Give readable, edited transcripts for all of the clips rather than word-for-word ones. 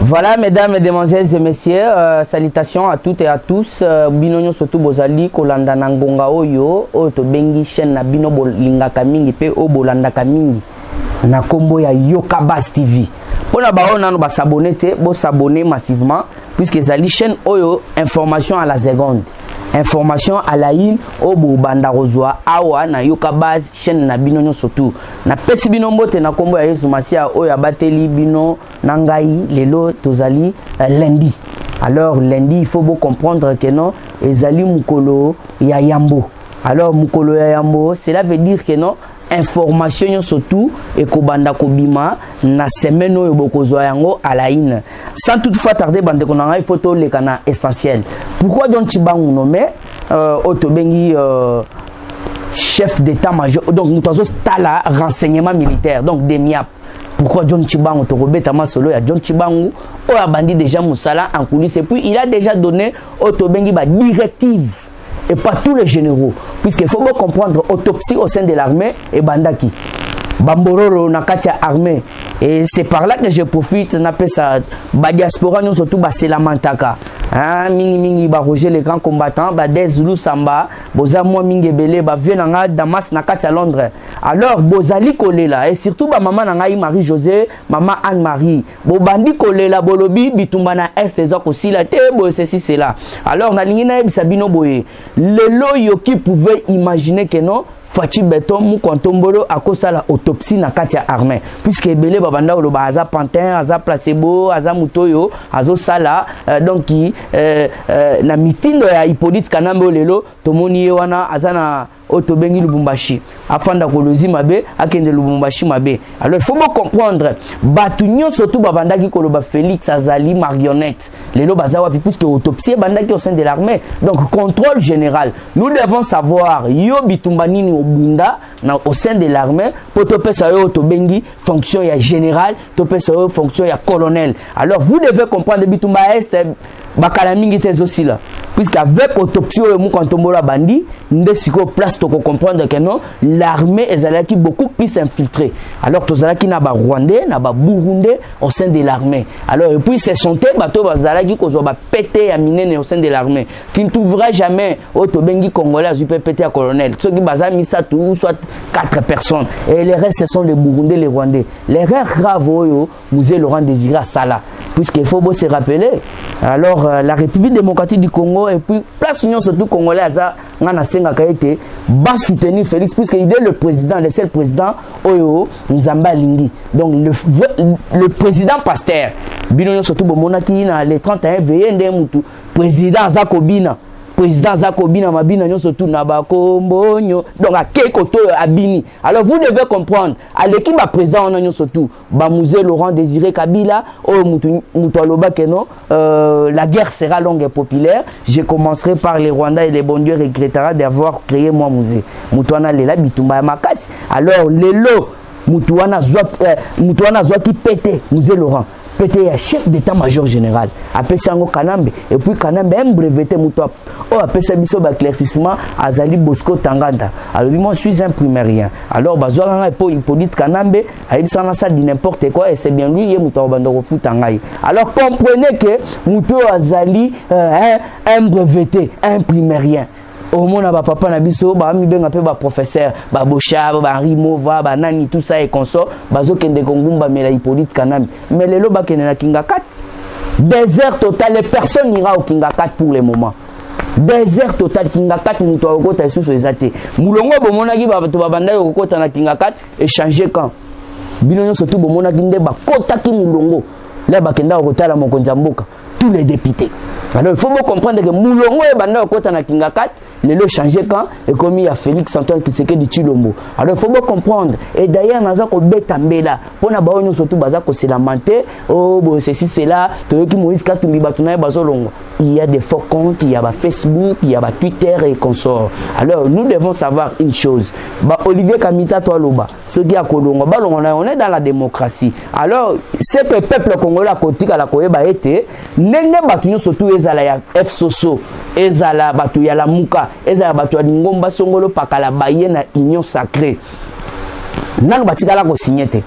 Voilà, mesdames, mesdemoiselles et messieurs, salutations à toutes et à tous. Binonyo surtout bozali kolanda na ngonga oyo to bengi chaîne na bino bolingaka mingi pe o bolandaka mingi na kombo ya Yokabaz TV. Pona ba ona no ba s'abonner te, bo s'abonner massivement puisque zali chaîne oyo information à la seconde. Information à la in au banda rozwa awa na Yokabaz chaîne na bino surtout na pesi bino mbote na kombo ya Yesu Masia oyo abateli bino na ngai lelo tozali lundi. Alors lundi il faut bien comprendre que non ezali mukolo ya yambo. Alors mukolo ya yambo cela veut dire que non information surtout et kobanda kobima na semaine oyo bokozwa yango à la in sans toutefois tarder bande konanga il faut to le kana essentiel. Pourquoi donc Chibangu nommé Otobengi chef d'état-major donc nous avons tala renseignement militaire donc DEMIAP. Pourquoi John Chibangu Torobeta Masolo ya John Chibangu o a bandi déjà Moussala en coulisses et puis il a déjà donné Otobengi ba directive et pas tous les généraux puisqu'il faut bien comprendre autopsie au sein de l'armée et bandaki Bambororo nakatia armée et c'est par là que je profite n'appelle ça ba diaspora nous surtout ba selamantaka hein mingi ba Roger les grands combattants ba des Zulu Samba boza moi mingi belé ba venanga Damas nakatia Londres alors bozali kolela et surtout ba maman nanga Marie José maman Anne Marie bo bandi kolela bolobi bitumba na est des aussi la te bo ceci c'est là alors na lingi na ebisa bino boye lelo yo qui pouvait imaginer que non Fachi Beton Moukontombolo a cause la autopsie na katia armée puisque belé babanda lo baza pantin aza placebo aza mutoyo azo sala donc na mitindo ya Hippolyte Kanambe lelo tomoni wana azana Otobengi Lubumbashi afanda kolozi mabe akende Lubumbashi mabe. Alors il faut bien comprendre batunyo surtout babandaki koloba Félix Azali marionnette lelo bazawa puisque autopsie bandaki au sein de l'armée donc contrôle général nous devons savoir yo bitumba nini obunda na au sein de l'armée pour topesa yo Otobengi fonction ya général topesa yo fonction ya colonel. Alors vous devez comprendre bitumba est bakala mingi aussi là puisqu'avec autopsie au Moukontombola bandi ndesiko place to comprendre que non l'armée ezalaki beaucoup plus infiltrée alors tozalaki na ba Rwandais na ba Burundais au sein de l'armée alors et puis c'est sonté bato bazalaki kozo ba pété ya minene au sein de l'armée tu ne trouveras jamais Otobengi congolais azu pété à colonel ceux qui bazami ça tout soit 4 personnes et les restes ce sont les Burundais les Rwandais l'erreur grave oyo musée Laurent Désiré Sala puisqu'il faut se rappeler alors la République démocratique du Congo et puis place union surtout congolais aza ngana senga kaete ba soutenir Félix puisqu'il est le président le seul président oyo Nzamba Lingi donc le président Pasteur bino surtout bomonaki na le 31 veillé mutu président Zakobina président Zakobina mabina nyonso tout na bakombonyo donc a kekoto abini. Alors vous devez comprendre à l'équipe à présent on a nyonso tout ba musée Laurent Désiré Kabila o mutu aloba que non la guerre sera longue et populaire. Je commencerai par les Rwandais et les bon Dieu regrettera d'avoir créé moi musée mutuana lela bitumba makasi. Alors lelo mutuana zwa qui pété musée Laurent pété chef d'état-major général appelé Sango Kanambe et puis Kanambe un breveté mutop oh appelé ça biso ba éclaircissement Azali Bosco Tanganda. Alors moi je suis un primérien alors bazwa pour Hippolyte Kanambe a ça na ça dit n'importe quoi et c'est bien lui yé muto bandoko futangai. Alors comprenez que muto Azali un breveté un primérien au monde ba papa na biso ba mi benga pe ba professeur ba Bocha ba Henri Mova ba nani tout ça et consort bazo kende kongumba mela Hippolyte Kanambe mais lelo ba kende na Kinga 4 désert total et personne n'ira au Kinga 4 pour le moment désert total Kinga 4 muto okota susu ezate mulongo bomonaki ba to babanda okota na Kinga 4 échanger quand bino surtout bomonaki nde ba kota ki mulongo là bakenda okotala mokonzi mboka tous les députés. Alors il faut comprendre que Moulongo et Banda Okota na Kingakat, le changé quand et comme il y a Félix Antoine Tshisekedi Tshilombo. Alors il faut comprendre. Et d'ailleurs, nous avons bêta mbela. Pour na ba nous surtout baza ko se lamenter. Oh bon ceci c'est là. Toyoki Moïse Katumbi batuna bazolongo. Il y a des faux comptes, il y a Facebook, il y a Twitter et consorts. Alors nous devons savoir une chose. Ba Olivier Kamita Toaloba, ce qui a Kolongo, ba on est dans la démocratie. Alors c'est que le peuple congolais a côté à la koyeba été nenge batuna surtout ezala ya FSOSO, ezala batu ya la muka, ezala batu ya ngomba songolo pakala baye na union sacrée. Nang batikala ko signer te.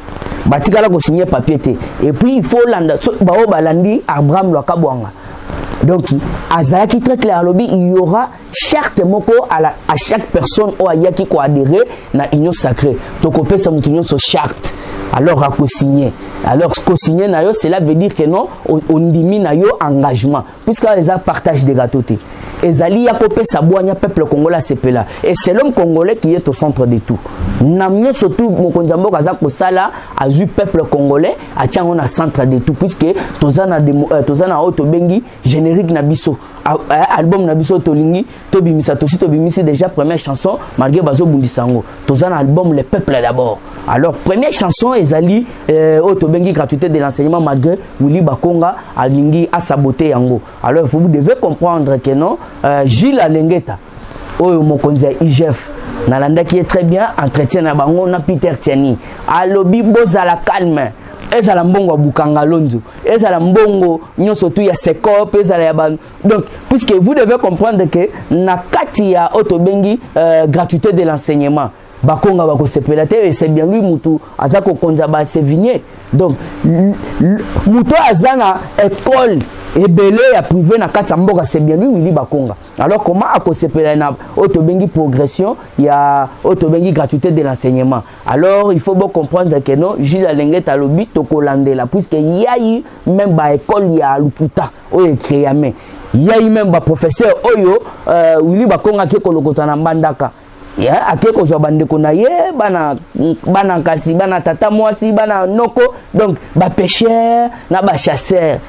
Batikala ko signer papier te. Et puis il faut landa bao balandi Abraham Lwakabwanga. Donc azaki très clair lobby il y aura charte moko à chaque personne ou à yaki ko adhérer na union sacrée. Donc on peut sa mutunyo so charte. Alors à co-signer. Alors co-signer na yo cela veut dire que non on diminue na yo engagement puisque les a partage des gâteaux. Ezali ya kopé sabouanya peuple congolais sepela et c'est l'homme congolais qui est au centre de tout. Namyo surtout mokonzambo kaza ko sala azu peuple congolais a tiango na centre de tout puisque tozana auto bengi générique na biso album na biso tolingi tobimisa tobimisi déjà première chanson malgré bazo bundisango tozana album le peuple d'abord. Alors première chanson ezali auto bengi gratuité de l'enseignement malgré Willy Bakonga alingi a saboté yango. Alors vous devez comprendre que non Gilles Alengeta oyo mokonzi IGF nalanda qui est très bien entretien na bango na Peter Tiani alobi bozala calme ezala mbongo bukanga lonzo ezala mbongo nyonso tu ya sekop ezala ya ban. Donc puisque vous devez comprendre que na kati ya otobengi gratuité de l'enseignement bakonga bako sepela te et c'est bien lui mutu azako konza ba sevigné. Donc mutu azana école et belé à privé na kati mboka c'est bien lui Willy Bakonga. Alors comment a sepela na otobengi progression il y a otobengi gratuité de l'enseignement. Alors il faut bien comprendre que non Gilles Alengeta lobi to kolandela puisque il y a eu même ba école il y a Luputa o créé mais il y a eu même ba professeur oyo Willy Bakonga qui kolokota na Mbandaka. Ya akeko zo bandeko na ye bana kasi bana tata mwasi bana noko donc ba pêcheur na ba chasseur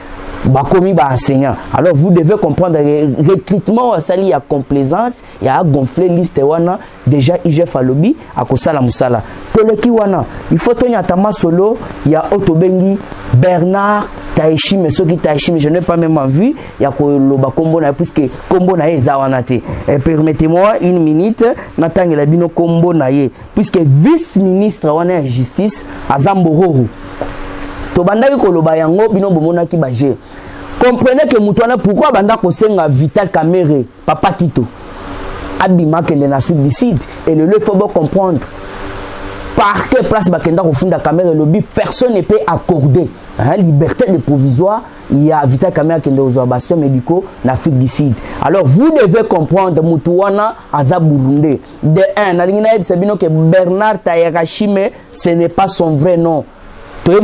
ba commis ba enseignant. Alors vous devez comprendre le recrutement au sali ya complaisance ya gonfler liste wana déjà IGF alobi akosala musala toleki wana il faut tonya tama solo ya otobengi Bernard Taishi mais ceux qui Taishi mais je n'ai pas même vu ya ko loba kombo na puisque kombo na ye za wana te. Permettez-moi une minute natangela bino kombo na ye puisque vice ministre wana justice Azambororo to bandaki ko loba yango bino bomona ki baje. Comprenez que mutwana pourquoi banda ko senga Vital Kamerhe papa Tito abima kende na Sud du Sud et le faut bien comprendre par quelle place bakenda ko funda Kamerhe lobby personne ne peut accorder liberté de provisoire. Il y a Vital Kamerhe qui est aux observations médicaux en Afrique du Sud. Alors vous devez comprendre Mutuwana Aza Burundi. De un, que Bernard Tayakashime, ce n'est pas son vrai nom.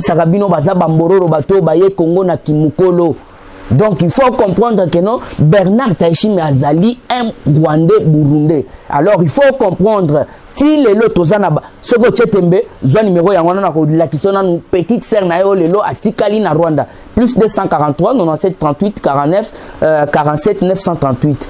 Sarabino Baza Bambororo Bato Baye Congo na Kimukolo. Donc il faut comprendre que non Bernard Tayishime Azali un Rwandais Burundais. Alors il faut comprendre ti lelo tozana soko chetembe zone numéro ya wana ko la kisona nous petite sœur na yo lelo atikali na Rwanda plus 243 97 38 49 47 938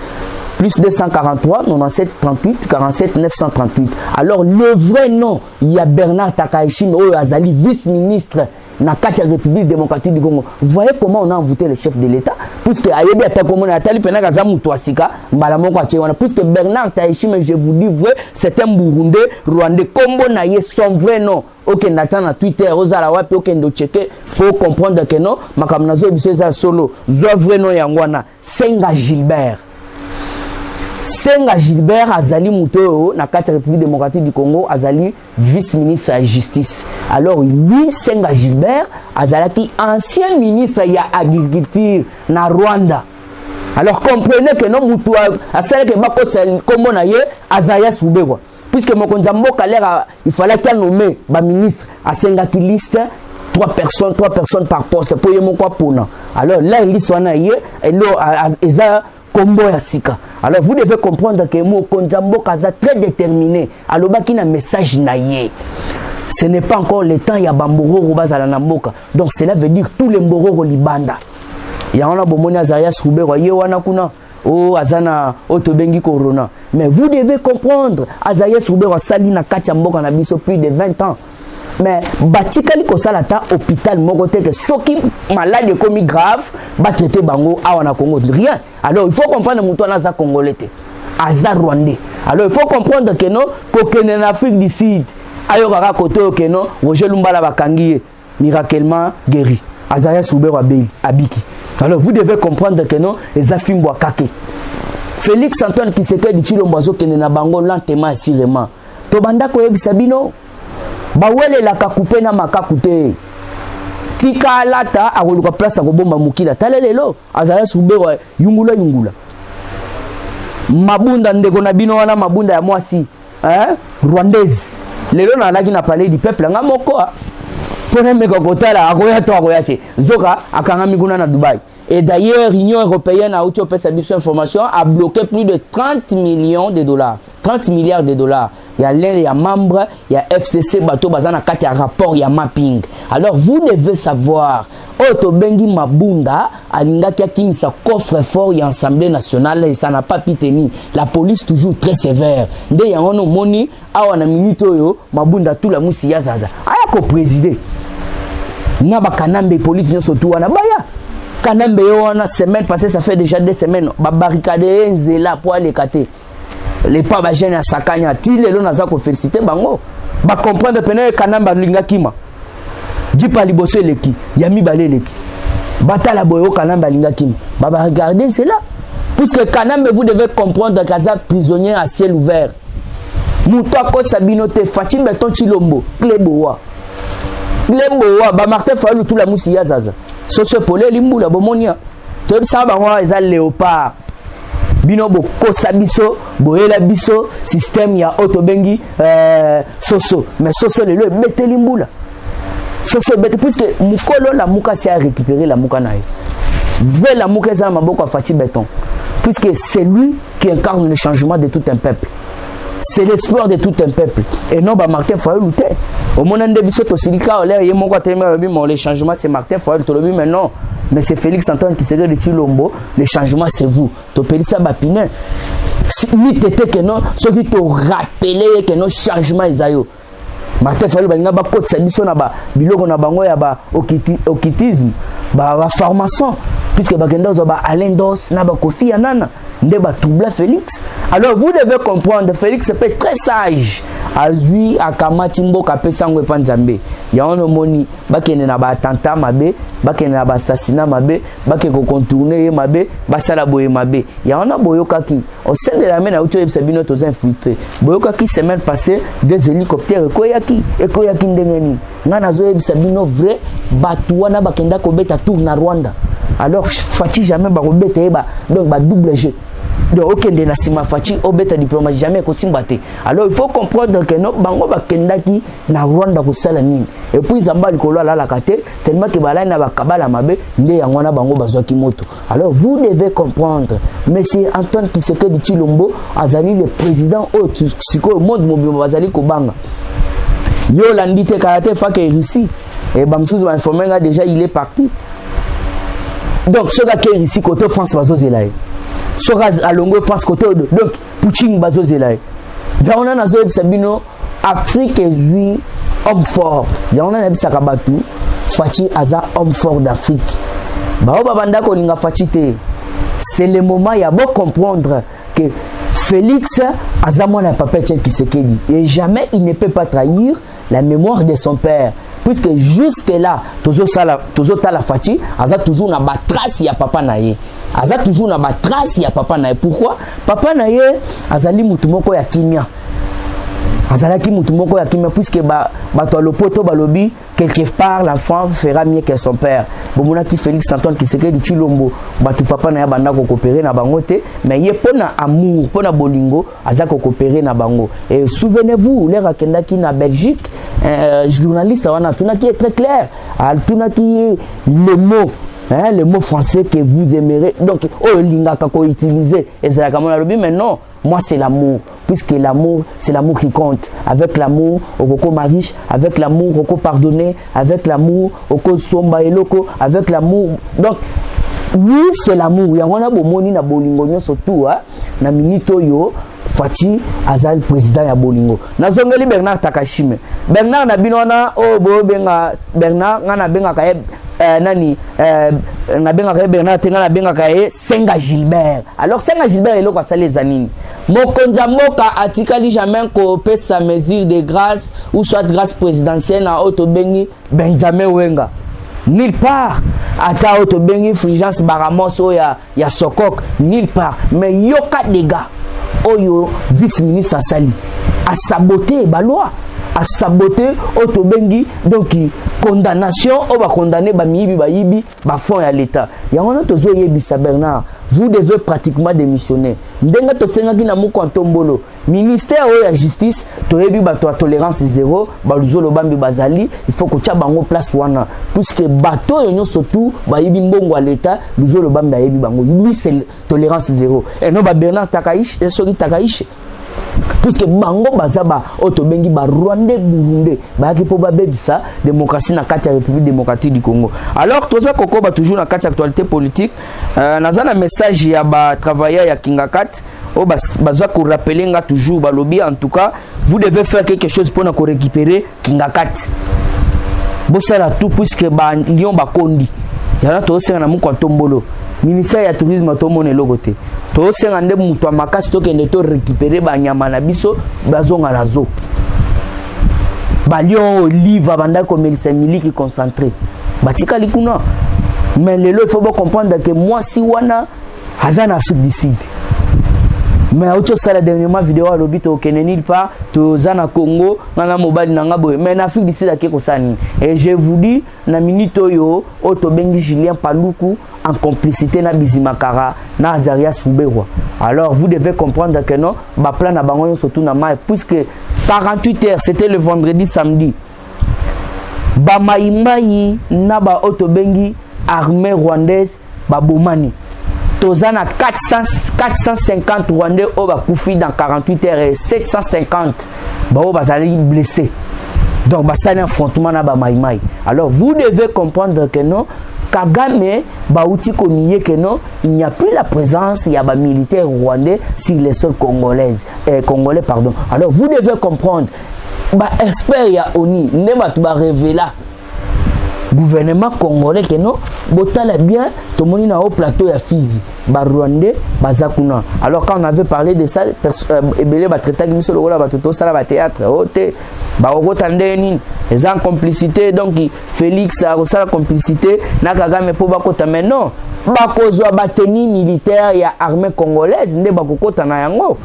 plus 243 97 38 47 938. Alors le vrai nom il y a Bernard Takayishime oyo azali vice-ministre na la République démocratique du Congo. Vous voyez comment on a envoûté le chef de l'État puisque ayebi atakomo na tali pena kaza mutu asika mbala moko achewana puisque Bernard Tayishime je vous dis vrai c'est un Burundais Rwandais kombo na ye son vrai nom. OK Nathan na Twitter ozala wapi OK ndo checker pour comprendre que non makamnazo biso za solo zo vrai nom yangwana Senga Gilbert. Senga Gilbert azali muto na kati République démocratique du Congo azali vice-ministre à la justice. Alors lui Senga Gilbert azalaki ancien ministre ya agriculture na Rwanda. Alors comprenez que non muto asala ke bakotsa kombo na ye azaya subekwa. Puisque mokonza mboka lera il fallait qu'il nomme ba ministre a Senga ki liste 3 personnes par poste pour yemo kwa pona. Alors là il wana ye elo eza combo ya sika. Alors vous devez comprendre que mo konzambo kaza très déterminé alobaki na message na ye ce n'est pas encore le temps, il y a Bamboro Bazala Namboka. Donc cela veut dire tous les Mboro Libanda. Il y a un bomoni Azarias Roubero, Yewana Kuna, oh Azana, Otobengi Corona. Mais vous devez comprendre, Azarias Roubero, Salina Katia Mboka Nabiso plus de 20 ans. Mais Batikali Kosalata, hôpital, Mogote, que ceux qui malades comme grave, Batrete Bango, Awana Congo, rien. Alors il faut comprendre que Moutouana Za Congolais, Aza Rwandais. Alors il faut comprendre que non, qu'en Afrique du Sud, Ayokara Koto, que non, Roger Lumbala Bakangi, miraculeusement guéri. Azarias Roubero Abiki. Alors vous devez comprendre que non, les affirmes Kake. Félix Antoine Tshisekedi du Chilombozo qui n'a bango lentement et sûrement. Tobanda Koyebi Sabino. Bawele la kakupe na makakute. Tika alata akoluka place akobomba mukila. Talelelo Azarias Roubero yungula. Mabunda ndeko na bino wana mabunda ya mwasi. Rwandaise. Lelo na laki na parler du peuple nga moko. Pone meko kotala akoya to akoya te. Zoka akanga mikuna na Dubaï. Et d'ailleurs, l'Union européenne a utilisé cette information, a bloqué plus de 30 millions de dollars. 30 milliards de dollars. Il y a l'un, il y a membre, il y a FCC, Bateau Bazana, il y a rapport, il y a mapping. Alors vous devez savoir, Otobengi Mabunda, Alinga Kiakim, sa coffre fort, il y a l'Assemblée nationale, et ça n'a pas pu tenir. La police toujours très sévère. Dès qu'il y a un moni, awana minute yo, Mabunda tout la moussi yazaza. Ayako président. Naba kanambe politique surtout wana baya. Kanambe yo wana semaine passée, ça fait déjà 2 semaines. Ba barricade nzela pour aller cater. Les pas bagènes à Sakanya, il est là pour féliciter Bango. Ba comprendre que Kanamba Linga Kima. Jipa Liboso Leki, Yami Balé Leki. Batala Boyo Kanamba Linga Kima. Baba regardez, c'est là. Puisque Kanamba, vous devez comprendre qu'Aza prisonnier à ciel ouvert. Moutouako Sabinote, Fatim Beton Chilombo, Kleboa. Kleboa, ba Martin Fayou, tout la moussi Yazaza. Soso Polé Limboula, Bomonia. Tu sais, ça va, ils ont léopard. Binobo kosabiso boyela biso système ya Otobengi soso mais soso le beteli mbula soso bete puisque mukolo la muka si a récupéré la muka nae veut la muka za maboko Fati Beton puisque c'est lui qui incarne le changement de tout un peuple. C'est l'espoir de tout un peuple. Et non, bah Martin Fayou lutter. Au moment de biso to silika o l'air yemo kwa tellement le changement c'est Martin Fayou to mais non. Mais c'est Félix Antoine qui serait de Chilombo. Le changement, c'est vous. Tu peux ça, Bapine. Ni t'étais que non, ceux qui te rappellent que non, changement est ayo. Martin Fayou, il y a côté ça, biloko na bango ya ba okitisme, ba formation, puisque bagenda zo ba Alain Dos, na ba Kofi Anana, nde ba Toubla Félix. Alors vous devez comprendre, Félix peut être très sage. Azui akamati mboka pesa ngwe panzambe ya ono moni bakene na ba attentat mabe bakene na ba assassinat mabe bakeko contourner mabe basala boye mabe ya ono boyokaki au sein de la main na uto ebisabino to infiltré boyokaki semaine passée des hélicoptères ekoyaki ndengeni ngana zo ebisabino vrai batu wana bakenda ko beta tour na Rwanda alors Fati jamais ba ko beta eba donc ba double G. Donc, aucun de la sima Fati, au bêta diplomatie, jamais qu'on s'imbatte. Alors, il faut comprendre que non, bango ba kendaki na Rwanda ko salamine. Et puis, zamba likolo la kate, tellement que balai na ba kabala mabe, nde yangwana bango bazwaki moto. Alors, vous devez comprendre, monsieur Antoine Tshisekedi Tshilombo, azali le président au Tsiko monde mobile bazali ko banga. Yo landite karate fa ke Russie. Et bamsouzo ba informer déjà il est parti. Donc, ce gars qui est ici côté France bazo zelaye. Soraz à longo France côté de donc Poutine bazo zelaye. Zaona na zo sabino Afrique est homme fort. Zaona na bisaka batu Fati aza homme fort d'Afrique. Ba o babanda ko linga Fati te. C'est le moment ya bon comprendre que Félix aza mwana papa Tshisekedi et jamais il ne peut pas trahir la mémoire de son père. Puisque jusque là, toujours la Fati, aza toujours na ba trace ya papa naye. Aza toujours na ba trace ya papa naye. Pourquoi? Papa naye azali mutu moko ya kimia. Azalaki mutu moko ya kimia puisque ba to lopoto balobi quelque part l'enfant fera mieux que son père. Bomona ki Félix Antoine Tshisekedi Tshilombo batu papa naye banda ko coopérer na bango te, mais ye pona amour, pona bolingo aza ko coopérer na bango. Et souvenez-vous, les rakendaki na Belgique, journaliste wana tuna qui est très clair, tuna qui le mot français que vous aimerez donc oh linga kako utiliser et c'est la kamona lobi mais non moi c'est l'amour. Puisque l'amour, c'est l'amour qui compte. Avec l'amour, au coco mariche, avec l'amour, au coco pardonner, avec l'amour, au coco somba et loco, avec l'amour. Donc, oui, c'est l'amour. Il y a un bomoni na bolingo surtout, na minito yo, Fati Azal président ya bolingo. Na zongeli Bernard Takashime. Bernard na binona o bo benga Bernard ngana benga ka nani na benga ka Bernard tenga na benga ka Senga Gilbert. Alors Senga Gilbert est là kwa sale zanini. Mokonza moka atikali jamais ko pesa mesure de grâce ou soit grâce présidentielle na auto bengi Benjamin Wenga. Nulle part. Ata auto bengi Fulgence Baramos o ya Sokok, nulle part. Mais yoka des gars oyo vice-ministre Sali a saboté la loi, a saboté auto bengi, donc condamnation on va condamner ba mibi ba yibi ba fond à l'état. Yango to zo yebisa Bernard, vous devez pratiquement démissionner. Ndenga to senga ki na mu kontombolo ministère de la justice to yebi ba to tolérance zéro ba luzolo bambi bazali, il faut que tia bango place wana puisque bato yo surtout ba yibi mbongo à l'état luzolo bambi yebi bango, lui c'est tolérance zéro. Et non ba Bernard Takaish et Sori Takaish puisque bango bazaba otobengi ba Rwanda Burundi ba ki po ba bebisa démocratie na kati ya République démocratique du Congo. Alors toza koko ba toujours na kati actualité politique nazana message ya ba travailleurs ya Kingakat o bazwa ko rappeler nga toujours ba lobby en tout cas vous devez faire quelque chose pour na ko récupérer Kingakat. Bosala tout puisque ba lion ba kondi yana to senga na muko tombolo ministère ya tourisme to mone logote to senga nde muto makasi to kende to récupérer ba nyama na biso bazonga nazo ba lion olive banda ko melisa miliki concentré batika likuna. Mais lelo il faut bien comprendre que moi si wana hazana Afrique du Sud. Mais autre ça la dernièrement vidéo à l'obit au Kenenil pas to zana Congo ngana mobile nanga boy mais en Afrique du Sud akeko sani. Et je vous dis na minute yo auto bengi Julien Paluku en complicité na Bizimakara na Azaria Souberwa. Alors vous devez comprendre que non ba plan na bango surtout na mai puisque 48 heures c'était le vendredi samedi. Ba maimai na ba auto bengi armée rwandaise ba bomani. Tozana 450 Rwandais au Bakoufi dans 48 heures et 750 au Bazali blessés. Donc ça un affrontement na ba maimai. Alors vous devez comprendre que non Kagame Baouti Komiye que non il n'y a plus la présence il y a ba militaires rwandais sur les sols congolais pardon. Alors vous devez comprendre ba expert ya ONI ne ba tuba révéler gouvernement congolais que non botala bien tout le monde na au plateau ya Fizi ba Rwandais bazakuna. Alors quand on avait parlé de ça ebele ba traiter qui sur le rôle ba toto sala ba théâtre oté ba okotande nini les en complicité donc Félix a reçu la complicité na Kagame po ba kota mais non ba kozwa ba tenue militaire ya armée congolaise nde ba kokota na yango.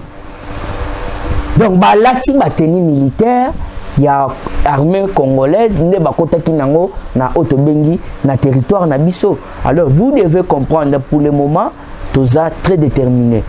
Donc ba lati ba tenue militaire ya armée congolaise ne bakota kinango na otobengi na territoire na biso. Alors vous devez comprendre pour le moment toza très déterminé.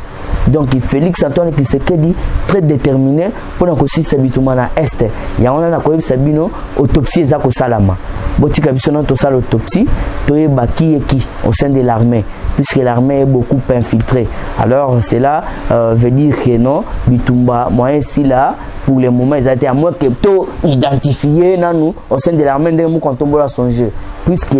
Donc Félix Antoine Tshisekedi très déterminé pour na kosi sabituma na est. Ya on na koyeb sabino autopsie za ko salama. Botika biso na to sala autopsie toyeba qui est qui au sein de l'armée puisque l'armée est beaucoup infiltrée. Alors cela veut dire que non bitumba moyen si là pour le moment ils étaient à moins que to identifier nous au sein de l'armée de nous quand on va songer puisque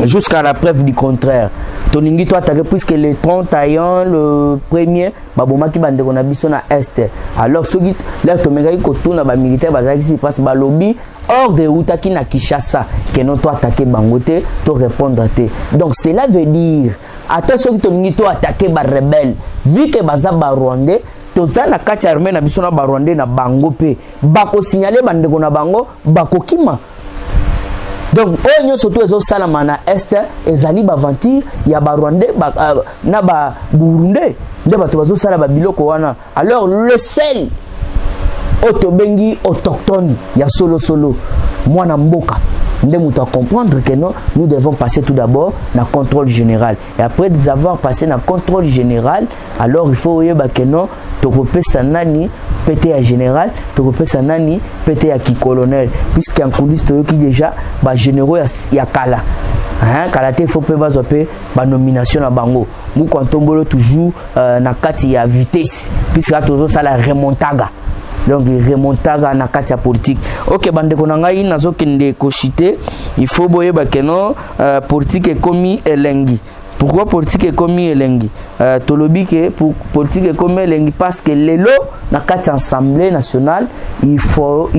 jusqu'à la preuve du contraire toningi toi attaqué puisque le 30 ayon le premier baboma ki bande kona biso na est. Alors ceux qui là to mega ko tuna ba militaire bazaki si passe ba lobby hors de route qui na Kinshasa que non toi attaquer bangote to répondre à te. Donc cela veut dire attention qui toningi toi attaquer ba rebelle vu que baza ba Rwandais toza na kati armée na biso na ba Rwandais na bango pe bako signaler bande kona bango bako kima. Donc on surtout les autres salama na est ezali ba aventure ya ba Rwandais na ba Burundi nde bato bazo sala ba biloko wana. Alors le sel otobengi autochtone ya solo mwana mboka nde muto à comprendre que non nous devons passer tout d'abord na contrôle général et après avoir passé na contrôle général alors il faut yeba que non tokopesa nani pété à général tokopesa nani pété à qui colonel puisqu'en coulisses toyoki déjà ba généraux ya kala Kalaté il faut pe bazope ba nomination na bango muko ntombolo toujours na kati ya vitesse puisque toujours ça la remontaga donc remontaga na kati ya politique. OK bande ko nanga ina zo kende ko chiter il faut boye ba keno politique ekomi elengi. Pourquoi politique ekomi elengi? Tolobi que pour politique ekomi elengi parce que lelo na kati assemblée nationale il faut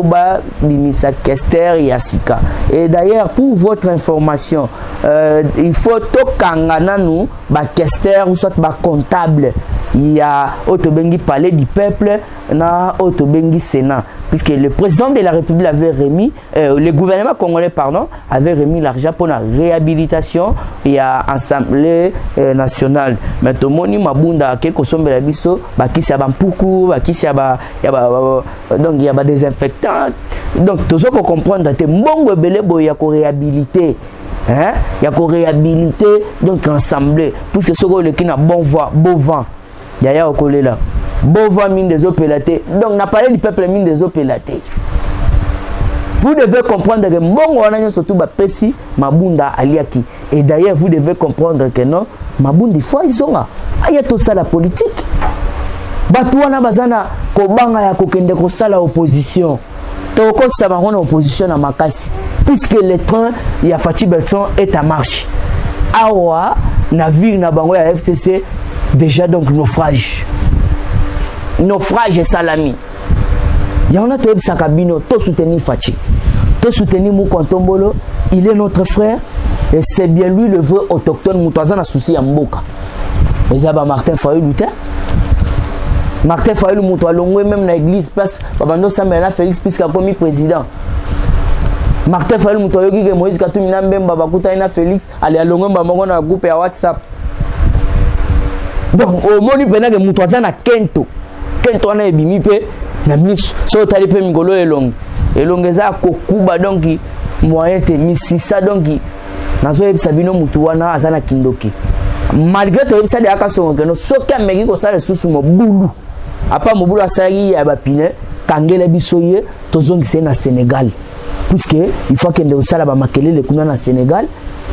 ba limisa Kester Yasika. Et d'ailleurs pour votre information il faut tokanga nanu ba Kester ou soit ba comptable il y a Otobengi Palais du Peuple na Otobengi Sénat puisque le président de la République avait remis le gouvernement congolais pardon avait remis l'argent pour la réhabilitation il y a assemblée nationale. Mais tout le monde mabunda quelque chose de la biso bakisi ya bampuku bakisi ya ba donc il y a ba désinfectant donc tout ça qu'on comprendre que mbongo belé boya ko réhabiliter hein il y a ko réhabiliter donc assemblée puisque ce que le qui na bon vent yaya okolela bova mine des eaux pélatées donc n'a parlé du peuple mine des eaux pélatées. Vous devez comprendre que mbongo wana nyo surtout ba pesi mabunda aliaki et d'ailleurs vous devez comprendre que non mabundi fois izonga aya to sala politique batu wana bazana ko banga ya kokende ko sala opposition to ko sa bangona opposition na makasi puisque le train ya Fati Belson est en marche awa na ville na bango ya FCC déjà donc naufrage et salami. Il y en a qui ont sabino, tout soutenir Fati, tout soutenir Moukontombolo, il est notre frère et c'est bien lui le vrai autochtone Moutouazan a souci à Mboka. Et ça Martin Fayou Luther. Martin Fayou Moutoualongwe même dans l'église place Babando Sambena Félix puisqu'il a commis président. Martin Fayou Moutouayogi que Moïse Katumina Mbemba Bakuta ina Félix allez à Longwe Bamongo na groupe à WhatsApp. Donc au moment où venait que Moutouazan a Kento on a ebimi pe na misu so tali pe migolo elongeza kokuba donc moyen te misisa donc nazo ebisa bino mutu wana azana kindoki malgré to ebisa de akasongo keno soki ameki ko sala susu mobulu apa mobulu asali ya bapine kangela bisoye tozongise na Sénégal puisque il faut que ndeo sala ba makelele kuna na Sénégal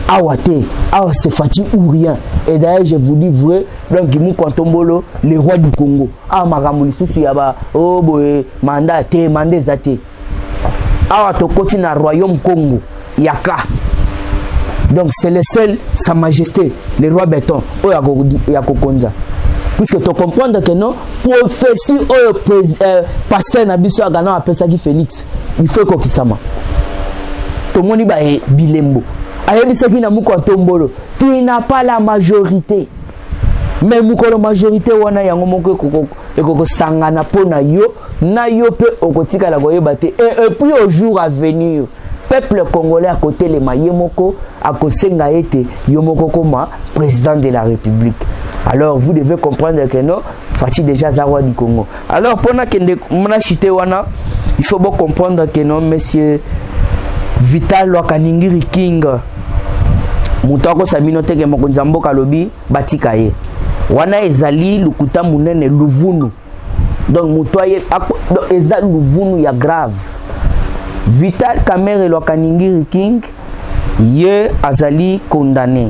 awate awa c'est Fati ou rien. Et d'ailleurs je vous dis vrai donc Moukontombolo le roi du Congo awa makamuli susu ya ba oh boy mandat te mandé zate awa to koti na royaume Congo yaka donc c'est le seul sa majesté le roi béton o ya kokonza puisque tu comprends que non prophétie passer na biso agana apesa ki Félix il faut ko kisama to moni ba bilembo ayebisaki na Moukontombolo tu n'as pas la majorité mais mukolo majorité wana yango moko ekoko sangana pona yo na yo pe okotika la koyeba te et puis au jour à venir peuple congolais à côté les mayemoko à kosenga ete yomoko koma président de la République. Alors vous devez comprendre que non Fati déjà Zarwa du Congo. Alors pendant que mona chité wana il faut bien comprendre que non monsieur Vital Lokaningiri King Moutako Sabino teke mokonzambo kalobi batika ye wana ezali lukuta munene luvunu donc mutoye eza luvunu ya grave. Vital Kamerhe Lokaningiri King ye azali condamné.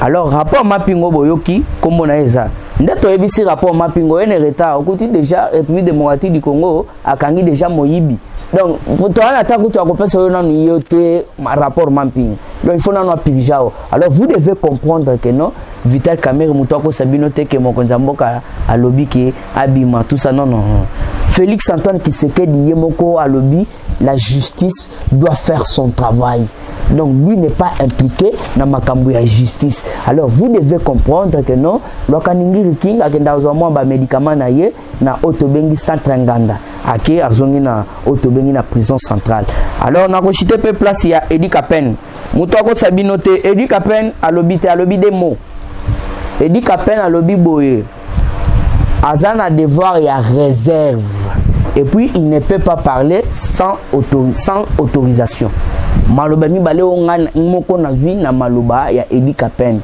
Alors rapport mapingo boyoki kombo na eza ndeto ebisi rapport mapingo ene retard okuti déjà République démocratique du Congo akangi déjà moyibi. Donc pour toi la taku tu as compris sur non yote rapport mapping. Donc il faut non pijao. Alors vous devez comprendre que non Vital Kamerhe Moutako Sabino teke mokonzamboka a lobby qui abima tout ça non. Félix Antoine Tshisekedi Yemoko a lobby la justice doit faire son travail. Donc lui n'est pas impliqué dans makambo ya justice. Alors vous devez comprendre que non Lokaningiri King akenda ozwa ba médicament na ye na Otobengi centre Nganda. Ake azongi na Otobengi na prison centrale. Alors na ko chité pe place ya Edi Kapen. Moutoko Sabino te Edi Kapen a lobby des mots. Edi Kapen a lobby boye. Azana devoir ya réserve. Et puis il ne peut pas parler sans autorisation. Maloba mi bale onga moko nazwi na maloba ya Edi Kapen.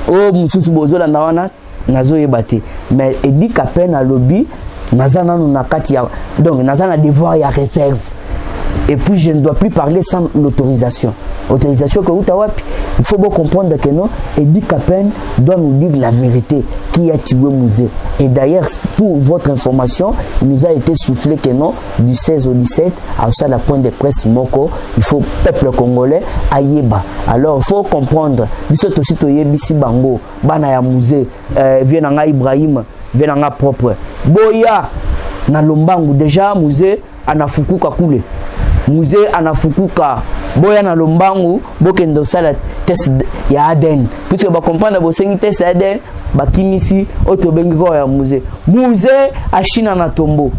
O mususu bozola na wana nazo yebate. Mais Edi Kapen a lobby nazana na kati ya donc nazana devoir ya réserve. Et puis je ne dois plus parler sans l'autorisation. Autorisation que il faut bien comprendre que non, Eddie Capen doit nous dire la vérité, qui a tué Musée. Et d'ailleurs, pour votre information, il nous a été soufflé que non, du 16 au 17, à ça la pointe de presse Moko, il faut peuple congolais à Yeba. Alors il faut comprendre, bisot aussi to yebisi bango, bana ya Musée, vienanga Ibrahim, vienanga propre. Boya na Lombangu déjà Musée anafukuka kule. Musée anafukuka boya na Lombangu bokendo sala test ya ADN puisque ba comprendre bo sengi test ya ADN bakimisi otobengi ko ya musée ashina na tombo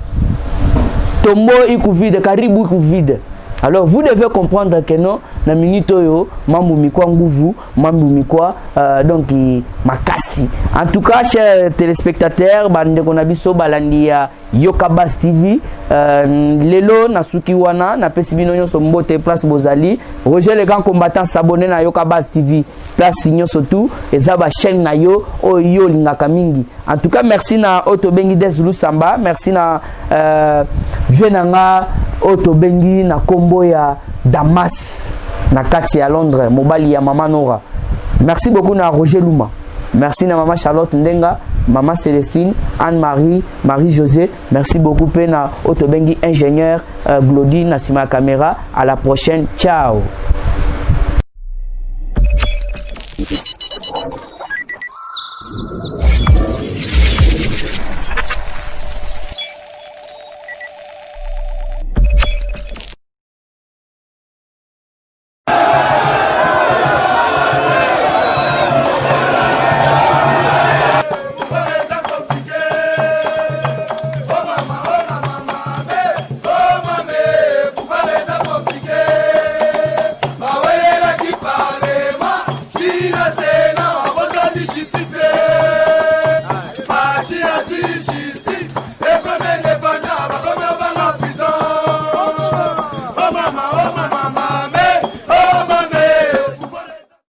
ikuvide karibu ikuvide. Alors vous devez comprendre que non na minute oyo mambu mikwa nguvu mambu mikwa donc makasi. En tout cas chers téléspectateurs bande ko na biso balandi ya Yokabaz TV lelo na suki wana na pesi bino nyonso mbote place bozali Roger le grand combattant s'abonner na Yokabaz TV place nyonso tout ezaba chaîne na yo oyo lingaka mingi. En tout cas merci na Otobengi des Lusamba, merci na venanga Otobengi na kombo ya Damas na kati ya Londres mobali ya Mama Nora. Merci beaucoup na Roger Luma. Merci na Maman Charlotte Ndenga, Maman Célestine, Anne-Marie, Marie-José. Merci beaucoup Pena Otobengi ingénieur Glody Nassima Caméra. À la prochaine. Ciao.